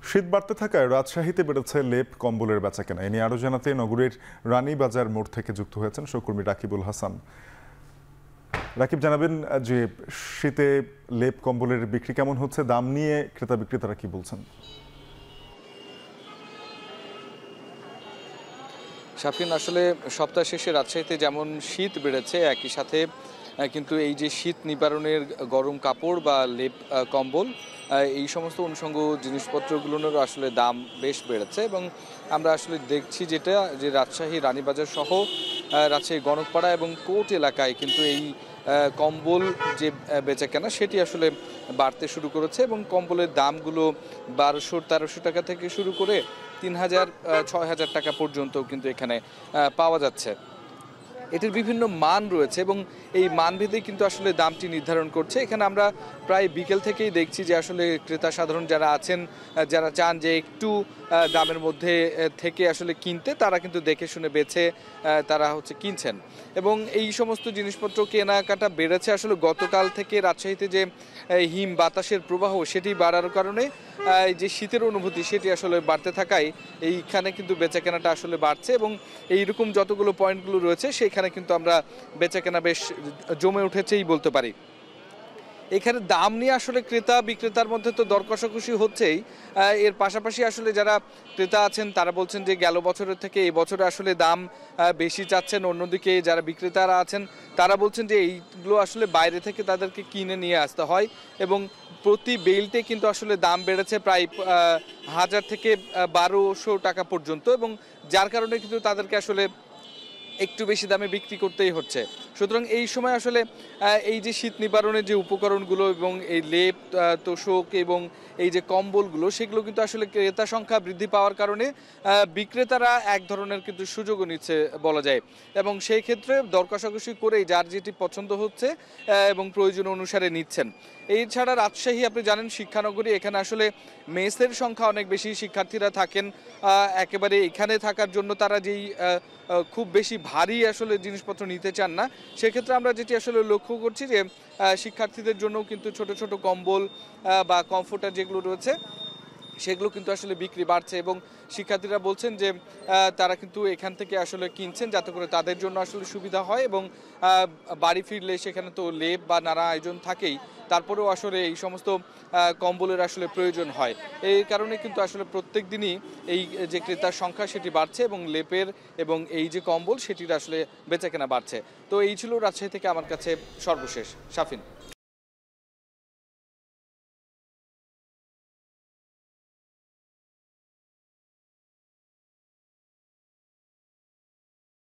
শীত বাড়তে থাকায় রাজশাহীতে বেড়েছে লেপ কম্বলের বেচাকেনা। এ নিয়ে আরো জানাতে নগরীর রানীবাজার মোড় থেকে যুক্ত হয়েছেন সহকর্মী রাকিবুল হাসান। রাকিব, জানাবেন যে শীতে লেপ কম্বলের বিক্রি কেমন হচ্ছে, দাম নিয়ে ক্রেতা বিক্রেতারা কি বলছেন? শাফিন, আসলে সপ্তাহ শেষে রাজশাহীতে যেমন শীত বেড়েছে, একই সাথে কিন্তু এই যে শীত নিবারণের গরম কাপড় বা লেপ কম্বল, এই সমস্ত অনুষঙ্গ জিনিসপত্রগুলোরও আসলে দাম বেশ বেড়েছে। এবং আমরা আসলে দেখছি যেটা যে রাজশাহী রানীবাজার সহ রাজশাহী গণকপাড়া এবং কোর্ট এলাকায় কিন্তু এই কম্বল যে বেচাকেনা সেটি আসলে বাড়তে শুরু করেছে এবং কম্বলের দামগুলো 1200-1300 টাকা থেকে শুরু করে 3000-6000 টাকা পর্যন্ত কিন্তু এখানে পাওয়া যাচ্ছে। এটির বিভিন্ন মান রয়েছে এবং এই মানভেদে কিন্তু আসলে দামটি নির্ধারণ করছে। এখানে আমরা প্রায় বিকেল থেকেই দেখছি যে আসলে ক্রেতা সাধারণ যারা আছেন, যারা চান যে একটু দামের মধ্যে থেকে আসলে কিনতে, তারা কিন্তু দেখে শুনে বেছে তারা কিনছেন। এবং এই সমস্ত জিনিসপত্র কেনাকাটা বেড়েছে আসলে গতকাল থেকে। রাজশাহীতে যে হিম বাতাসের প্রবাহ সেটি বাড়ার কারণে যে শীতের অনুভূতি সেটি আসলে বাড়তে থাকায় এইখানে কিন্তু বেচাকেনাটা আসলে বাড়ছে এবং এইরকম যতগুলো পয়েন্টগুলো রয়েছে সেখানে কিন্তু আমরা বেচাকেনা বেশ জমে উঠেছেই বলতে পারি। এখানে দাম নিয়ে আসলে ক্রেতা বিক্রেতার মধ্যে তো দর কষাকষি হচ্ছেই। এর পাশাপাশি আসলে যারা ক্রেতা আছেন তারা বলছেন যে গেল বছরের থেকে এই বছরে আসলে দাম বেশি চাচ্ছেন। অন্যদিকে যারা বিক্রেতারা আছেন তারা বলছেন যে এইগুলো আসলে বাইরে থেকে তাদেরকে কিনে নিয়ে আসতে হয় এবং প্রতি বেল্টে কিন্তু আসলে দাম বেড়েছে প্রায় 1000 থেকে 1200 টাকা পর্যন্ত, এবং যার কারণে কিন্তু তাদেরকে আসলে একটু বেশি দামে বিক্রি করতেই হচ্ছে। সুতরাং এই সময় আসলে এই যে শীত নিবারণের যে উপকরণগুলো এবং এই লেপ, তোশক এবং এই যে কম্বলগুলো, সেগুলো কিন্তু আসলে ক্রেতা সংখ্যা বৃদ্ধি পাওয়ার কারণে বিক্রেতারা এক ধরনের কিন্তু সুযোগও নিচ্ছে বলা যায়। এবং সেই ক্ষেত্রে দর কষাকষি করেই যার যেটি পছন্দ হচ্ছে এবং প্রয়োজন অনুসারে নিচ্ছেন। এছাড়া রাজশাহী আপনি জানেন শিক্ষানগরী, এখানে আসলে মেসের সংখ্যা অনেক বেশি, শিক্ষার্থীরা থাকেন একেবারে এখানে থাকার জন্য তারা যেই খুব বেশি ভারী আসলে জিনিসপত্র নিতে চান না। সেক্ষেত্রে আমরা যেটি আসলে লক্ষ্য করছি যে শিক্ষার্থীদের জন্য কিন্তু ছোট ছোট কম্বল বা কমফোর্টার যেগুলো রয়েছে সেগুলো কিন্তু আসলে বিক্রি বাড়ছে এবং শিক্ষার্থীরা বলছেন যে তারা কিন্তু এখান থেকে আসলে কিনছেন যাতে করে তাদের জন্য আসলে সুবিধা হয় এবং বাড়ি ফিরলে সেখানে তো লেপ বা নানা আয়োজন থাকেই, তারপরেও আসলে এই সমস্ত কম্বলের আসলে প্রয়োজন হয়। এই কারণে কিন্তু আসলে প্রত্যেক দিনই এই যে ক্রেতার সংখ্যা সেটি বাড়ছে এবং লেপের এবং এই যে কম্বল সেটির আসলে বেচাকেনা বাড়ছে। তো এই ছিল রাজশাহী থেকে আমার কাছে সর্বশেষ। শাফিন।